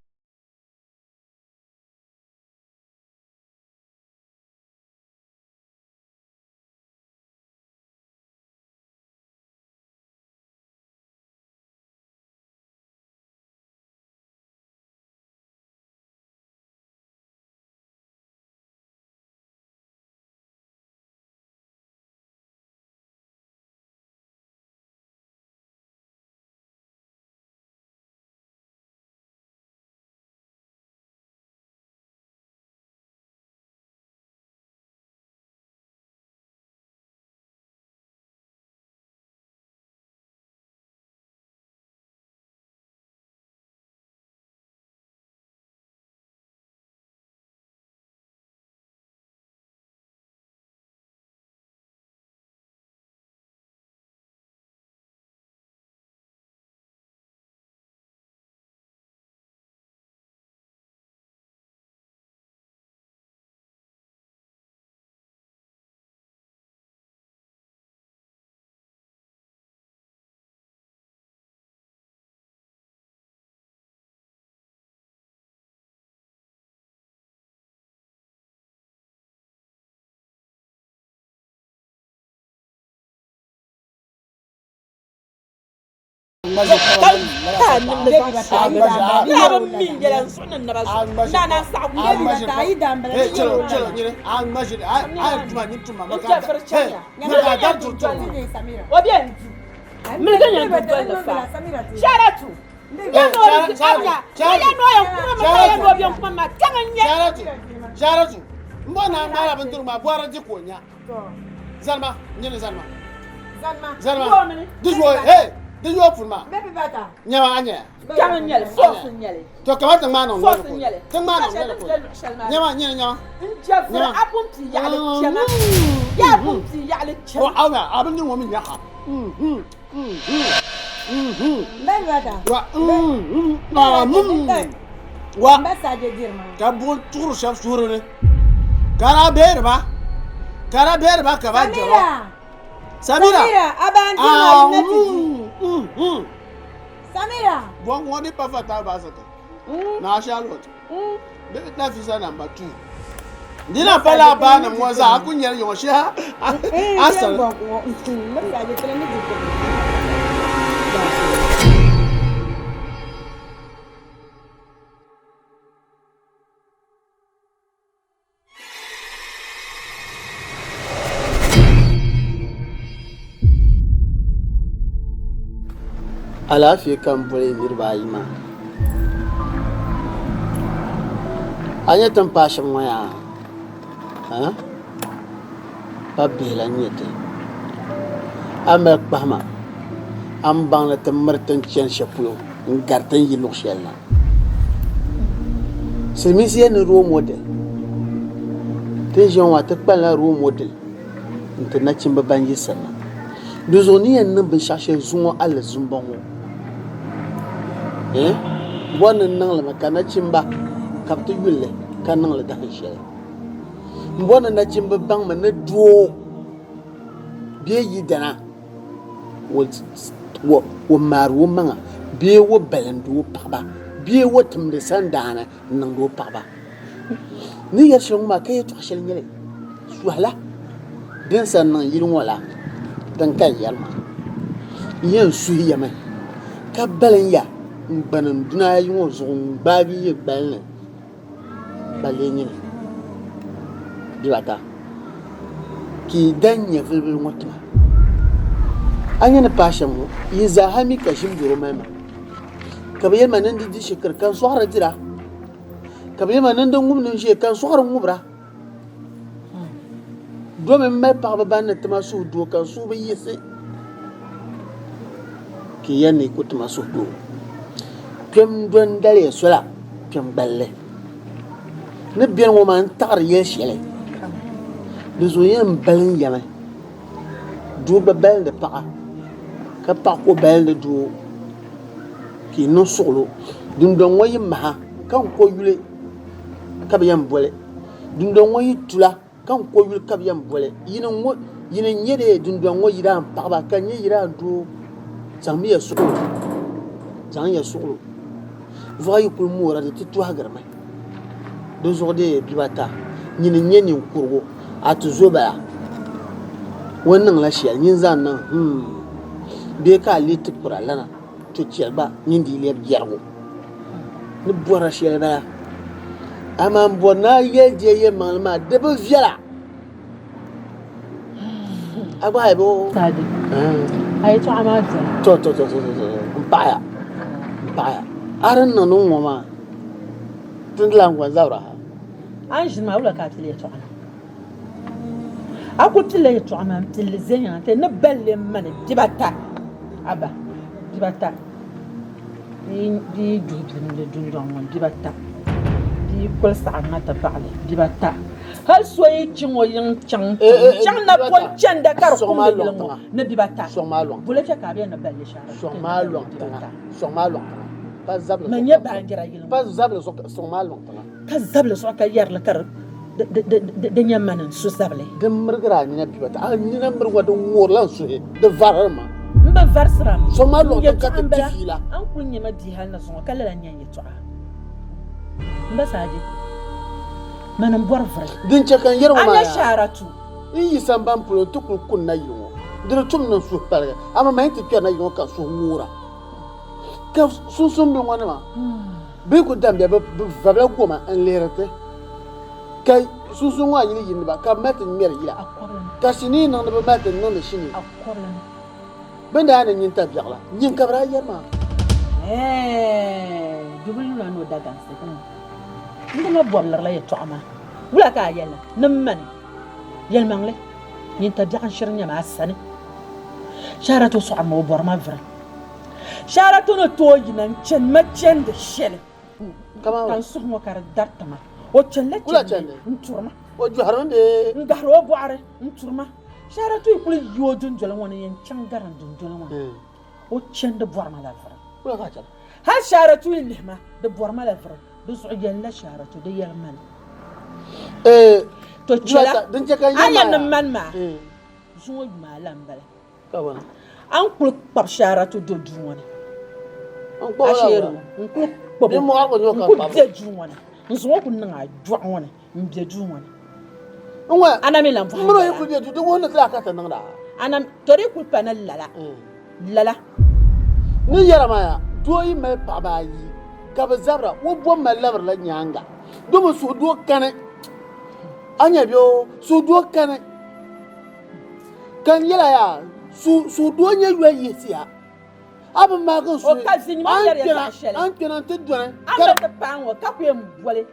Jaratu. Mbona ngara bantu ma boara di konya. Zalma, nyene Zalma. Zalma. Dijo dijo fulma. Baby bata. Nyawa anya. Jangan nyale, force nyale. To kama tangmano. Force nyale. Tangmano. Nyawa nyawa. Njafra apumti yale chama. Ya apumti yale chama. Oh awa, abin din womin yaka. Baby bata. Wa Message dirma. ka bon tour chef tourne. Kara berba ka ba joro. Samira. Abanti Samira. Bon woni pa fata ba sata. Na Charlotte. Be na visa number 2. Dina pala ba na mwaza akunyar yosha. Asal. Message tele ni dikko. Alafi kan bole nirba yi ma anya tan pashin waya ha babela nyete ama kpama am bang la tan martan chen shapulo ngartan yi lokshella semisi en role model te jon wa te kpala role model nte na chimba banji sana duzoni en nan bin shashe zuwa ala zumbango wannan nan la makana chimba kaptu yulle kan nan la da shi mbona na chimba bang man na duo be yi dana wo maru manga be wo balandu paba be wo tumde sandana nan do paba ni ya shon ma kai to shel nyele suhala den san nan yilin wala dan kan yalma yen suhiya mai ka balan ya banan duna yi wo zon babi ye balan balenyi diwata ki danya filbil mutma anya na pashan mu yi zahami kashin biro mai ma kabayar manan di shekar kan suhara jira kabayar manan dan gumnin shekar suhara ngubra domin mai pagba ban na tama su do kan su bi yese ki yanni ko tama su do pem don dare sula pem balle ne biyan wo man tar yeshele de zo yam balin yama do ba bal de pa ka pa ko bal de do ki no solo dum don wayi ma kan ko yule ka biyan bole dum don wayi tula kan ko yule ka biyan bole yinin yede dum don wayi ran pa ba kan yi ran do zami ya solo zan ya solo voyez pour moi de tout hagarma de zorde bibata nyini nyeni kurgo atu zoba wannan la shi yin zan nan be ka lit pura lana to ciyalba nyindi le biyargo ni bora shi la ama mbona yeje ye malma de be viala agba ebo Sadi. Ay to amaza. to mpaya aran nanun wama tun langwa zawra Anjin ma wala ka tile to ana. Aku tile to ana tile zenya te ne belle mane dibata. Aba. Dibata. Di dudun mon dibata. Di kol sa na ta bale dibata. Hal soyi chingo yang chang na pon chanda kar ko ne dibata. somalong Bule ta ka be na belle shara. somalong pas zabla Man ya ba ngira yilin. pas zabla somalong Ka zabla so ka yar la kar de nyamanan su zable. de murgra ni na bibata ni na murwa de worlan su de varma Mba varsram. somalong Ya de ka ambela. tefila An kunye ma di hal na so kala la nyanye to. Mba saje. Manan bor vre. din chakan yerwa ma Anya sharatu. yi samban pulo tukun kun na yimo dire tum na su parga ama mai ti na yimo kan su ngura ka sunsun bi ŋɔ nima bi ku dambiya bi vabila goma n lihiriti ka sunsun ŋɔ yili yiniba ka bi mali ti ŋmɛri yila ka sinii niŋdi bi mali ti niŋdi sinii bi daa ni nyin ta biɛɣula nyin ka bi daa yɛri maa jubili nuna no da gansi ndi ma bɔbili la yɛltɔɣa maa wula ka a yɛli ni mani yɛlimaŋli nyin ta biɛɣu shiri nyɛma a sani shahara to sɔɣiri ma o bɔri ma vira shahara to ni tooi yina n chani ma chandi shɛli ka n suhi ŋɔ ka di dariti ma o chanila chandi n turima o jɔhirimi bee n gahiri o bɔɣiri n turima shahara to yi kuli yi o dundoli ŋɔ ni yɛn chaŋ garin dundoli ŋɔ o chandi bɔri ma la vira hal shahara to yi lihima di bɔri ma la vira di zuɣu yɛlila shahara to di yɛli mani to chɛla a yɛn ni mani maa zuŋɔ yumaa la n bala an kuli kpabi shahara to do duu ŋɔ ni a sheeri n kuli kpabi n kuli bɛ duu ŋɔ ni n zuŋɔ kuli niŋ a dɔɣu ŋɔ ni n bɛ duu ŋɔ ni ana mi lan mino yi kuli bɛ duu di ŋɔ ni tila ka ti niŋda ana to di kuli pa ni lala ni yɛra maa ya doo yi mali paɣaba ayi ka bi zabira o bom mali labiri la nyaanga domi suhu doo kani a nyɛ bɛ suhu doo kani kan yɛla ya suhu doo nyɛ yɔɛ yisiya a bi maa kan suhu an kpɛna n ti dɔni an bɛ ti paŋ ŋɔ ka ku yɛn bɔli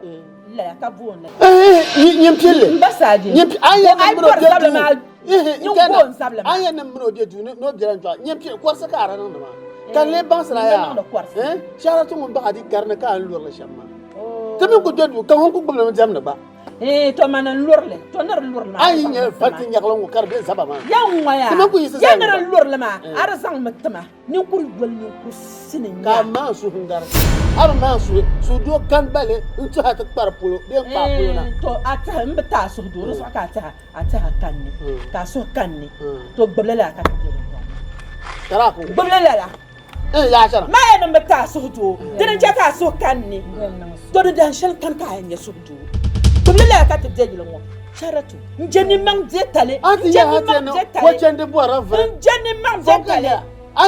laya ka boon la nyɛ piɛlli n ba saaji an yɛ ai bɔri sabili maa nyɛ boon sabili an yɛ nim mini o bɛ duu n'o biɛla n jɔɣu nyɛ piɛlli kɔrisi ka a ra niŋdi maa kan le baŋsira ya shahara tu ŋun baɣa di garini ka an lurili shɛm maa ti mi ku do duu ka ŋun ku gbubili mi diɛmdi gba to ma ni lurili to ni di lurili maa an yi nyɛ vanti nyɛgili ŋɔ ka di bɛ zaba maa yan ŋɔya ti mi ku yisi yan ni di lurili maa a di zaŋ mi tima ninkuri yɔli ninkuri sini ka a maa suhu n gari a bi maa suhu doo kan bali n tuha ti kpari polo bee n kpaa polo na to a tihi n bi taa suhu doo di zuɣu ka a tihi kanni ka a suhu kanni to gbibili la ka ti bɛ kara ko gbibili la yaashara maa yɛ nin bi taa suhu doo dini chɛ ka a suhu kanni to di dan shɛli kan ka a nyɛ suhu doo gbibili la ka ti bɛ yili ŋɔ Charatu n jɛ ni maŋ diɛ tali n jɛ ni maŋ diɛ tali n jɛ ni maŋ diɛ tali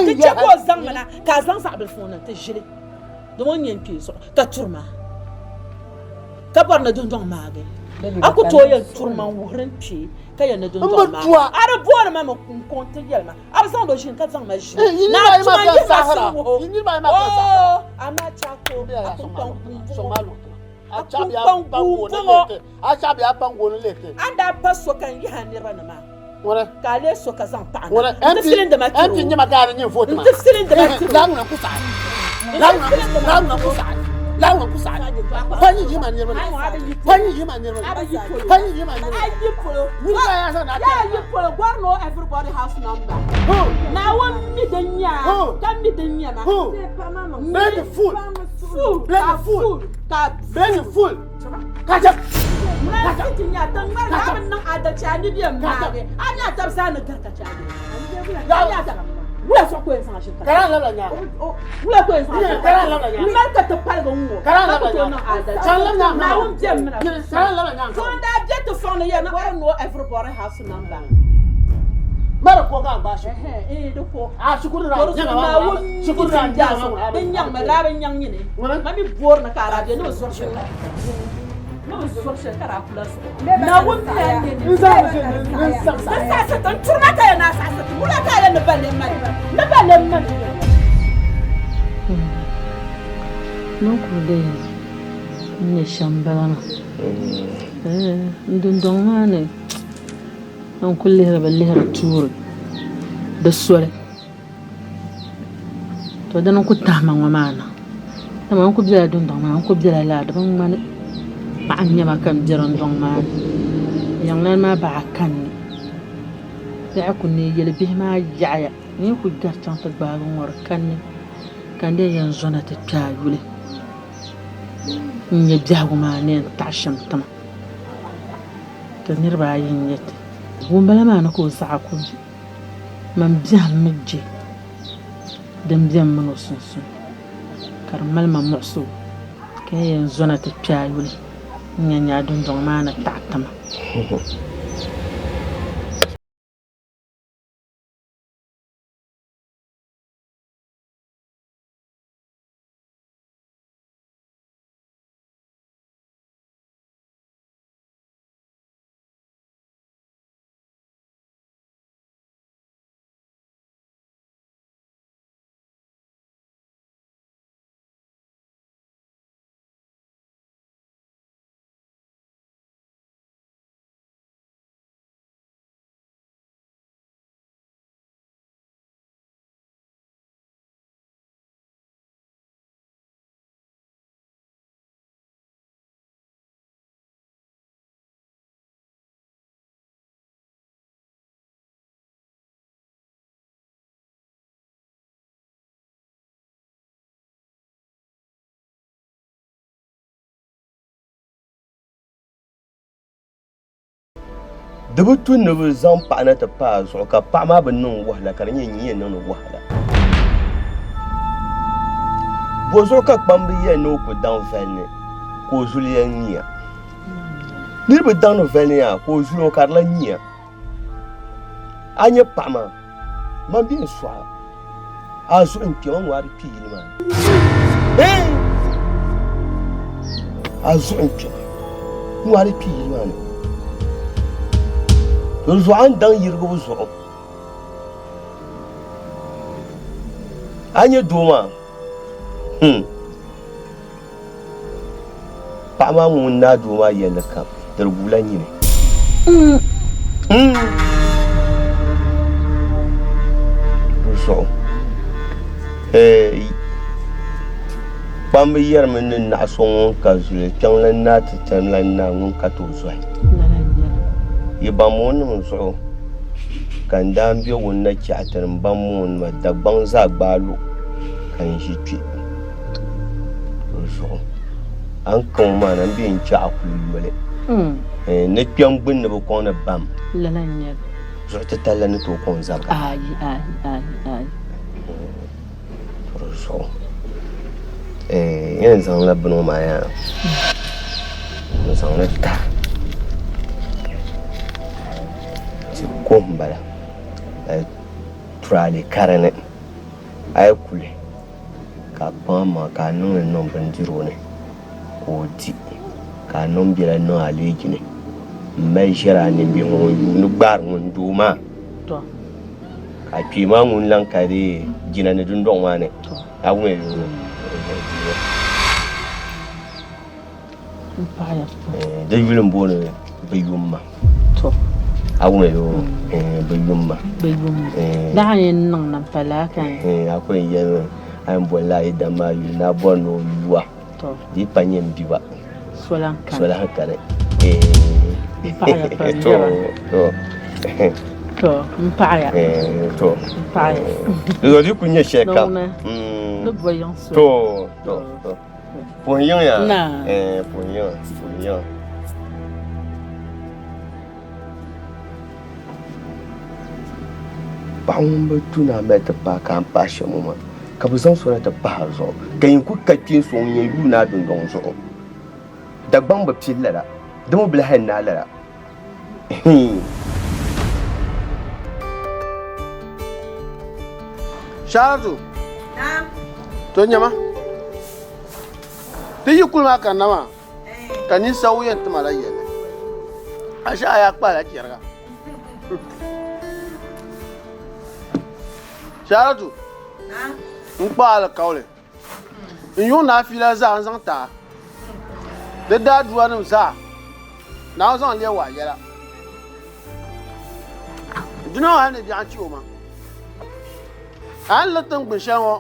ti chɛ k'o zaŋ mana k'a zaŋ saɣabil funi ti ʒili dama o nyɛ kpee zuɣu ka turima ka bɔri ni dundɔŋ maagi a ku tooi yɛn turima n wuhiri n kpee ka yɛn ni dundɔŋ maagi a di booni ma n kɔn ti yɛli ma a bi zaŋ do ʒini ka zaŋ ma ʒini naa tuma n yi ma sin wuho a ma chaako a kun kpɔn kun a chabi a pangoni lete an da pa so kan yi han nirba nama wala ka le so ka zan pa wala an filin da ma tiro an nyima ka rin foto ma an filin da ma tiro lawna ku sa lawna ku sa pani yi man nirba pani yi man nirba ayi polo ni ka ya sa na ya yi polo gorno everybody house number na won mi danya kan mi danya ma Bring the food. Catch up. Mara ko ga ba shi do ko a shukuru ra shukuru ra ben yang ma la ben yang ni ma mi bor na kara de no so she no so she kara kula so na won ya ni sa tan turma ka na sa mu la ka na balle man no ko de ni shambala ndundong ma ne an kulle balle tur da sole to dan ku tahma ngomana tama ku bila dun dong ma ku bila la da ban man ba anya ma kam jiran dong ma yang nan ma ba kan ya ku ne yele bi ma jaaya ni ku gartan ta ba ngor kan de yan zona ta tayule ni jago ma ne ta sham tama to nirba yin yete wombala maana ko zaɣa ku man biɛhim mi je din biɛm mini o sunsuuni ka di mali ma muɣuso ka yɛn zɔna ti kpɛ a yuli n nya nyaa dundɔŋ maa ni taɣi tama di bi tu ni bi zaŋ paɣa na ti paai zuɣu ka paɣa maa bi niŋ wahala ka di nyɛ nyɛ niŋ wahala bo zuɣu ka kpambi yɛli ni o ku daŋ vali ni ka o zuli yɛn nyia niriba daŋ ni vali ni yaa ka o zuli o ka di la nyia a nyɛ paɣa maa man bi n sɔɣa a zuɣu n kpɛ ma ŋmaari pii yili maa a zuɣu n kpɛ ma ŋmaari pii yili maa ni do zuɣu n daŋ yirigi bi zuɣu a nyɛ doo maa paɣa maa ŋun naa doo maa yɛlli kam diri guula nyini di zuɣu kpambi yɛrimi ni naɣaso ŋun ka zuli kpɛŋ la naa ti tam la naa ŋun ka tooi zɔhi yi ban moonnim zuɣu ka n daan bɛ wun na chɛɣati n ban moon ma dagbaŋ zaa gbaalu ka n ʒi kpɛ di zuɣu an kan maa na n bɛ n chɛɣa kuli yɔli ni kpɛm gbunni bi kɔŋ ni bam zuɣu titali la ni tooi kɔŋ zabga di zuɣu yɛn zaŋla bini maa yaa n zaŋli ta ti ko n bala turali kari ni a yi kuli ka kpaŋ maa ka a niŋli niŋ bindiro ni ka o di ka a niŋ biɛla niŋ aleegi ni n mali ʒɛra a nimbi ŋun yuuni gbaari ŋun doo maa ka kpee maa ŋun lan ka di jina ni dundɔŋ maa ni a wumi di yuli n booni bi yumma a wumi bi yumma daa yɛn niŋ nam pala kan a ko n yɛn a yɛn bɔli la a yi dam maa yuli n'a bɔri ni o yuwa di pa nyɛ n biba sola n kani n paɣaya di ku nyɛ shɛli kam puhin yiŋ ya puhin yiŋ paɣa ŋun bi tu na mali ti paai ka n paai shɛm maa ka bi zaŋ sona ti pahi zuɣu ka yin ku ka kpɛ so ŋun yɛn yuuna a dundɔŋ zuɣu dagbaŋ bi pili lala di mi bila hali naa lala Sharatu to nyama ti yi kuli maa kanna maa ka ninsawu yɛn tima la yɛli a shɛha ya kpaala chɛriga Sharatu n kpaali kauli n yuŋ naa fiila zaa n zaŋ taa di daaduwa nim zaa naa zaŋ liya waa yɛla dina waa ni biɛɣu chi o ma a ni li tin gbin shɛli ŋɔ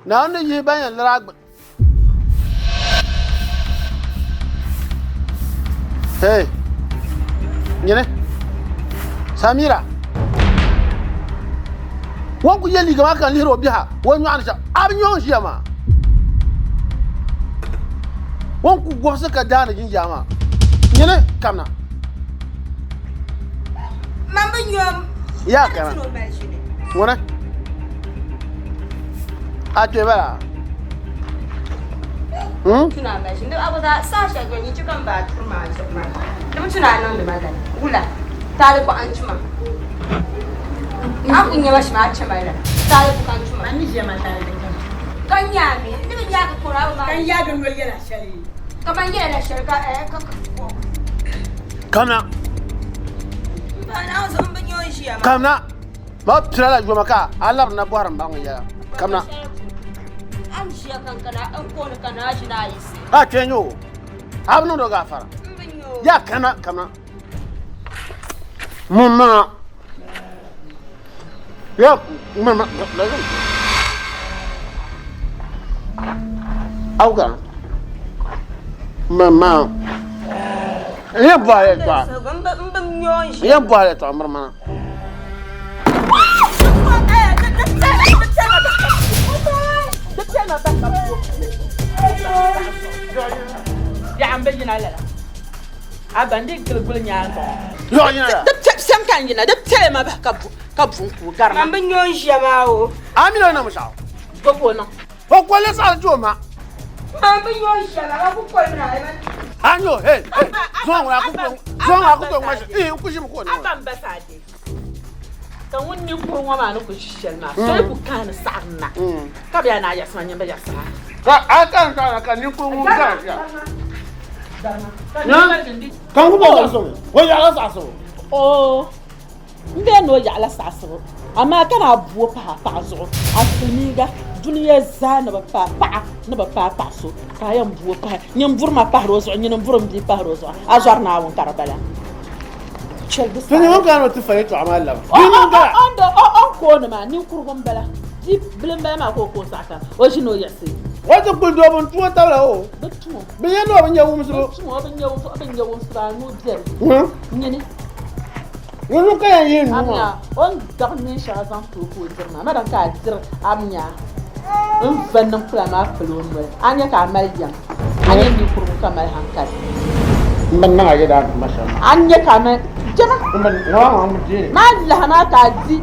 naa ni yihi ban yɛn lira gbin hey nyini Samira wọn ku yɛ liiga maa kan lihiri o biɛha wọn nyɔɣuni shɛm a bi nyɔŋ ʒiya maa wọn ku gɔbisi ka daani jinjaa maa nyini kamna yaa kana ŋuni a kpɛ bala aku nyama shi ma chama ira tare ku kan chuma ani je ma tare da kan ya mi ni bi ya ka kora ma kan ya don yana shari kaman yana sharka ka kamna ba na so ban yo shi ya kamna ma tira la joma ka Allah na buharan ba ngun ya kamna an shi kan kana an ko ni kana shi na yi a kenyo abnu do gafara ya kana kamna mumma ya mama auga mama ya ba ya ba ya ta mama ya ambe jina la abandi gulgul nyaanto Yo ina. Da sem kan yina da tele ma ba ka bun ku garma. Man bin yon shama o. Amina na musha. Ko ko no. Ko ko le sa joma. Man bin yon shama ba ku ko na ai. Anyo hey. Zonga ku ko ma shi. Ku shi ko no. Aban ba sa de. Kan wonni ko ngoma no ko shishel ma. So ku kan sarna. Ka biya na ya sanya ba ya sa. Akan ka ni ku mun ka ya. Kan ku ba so. Wo ya la sa so. Oh. Mbe no ya la sa so. Amma kana buo pa zo. Afuniga duniya zana ba pa na ba pa so. Ka yan buo pa. Nyam burma pa rozo, nyam burum di pa rozo. Azarna won karabala. Chelbis. Tani won kan wata fare to amalla. On ko na ma ni kurgon bala. Di blemba ma ko saka. O jino yasi. Wata ku do bon tuwa tala o. Betumo. Be yano ban yawo musu. Betumo ban yawo sa no der. Nyene. Wani kayan yin numa. Amnya, on darni shazan to ko dirna. Madan ka dir amnya. In fannin kula ma fulon ba. Anya ka malyan. Anya ni kurbu kamar hankali. Ban na ga da masha. Anya ka ma jama. Ban na ma mu je. Ma lahana ka di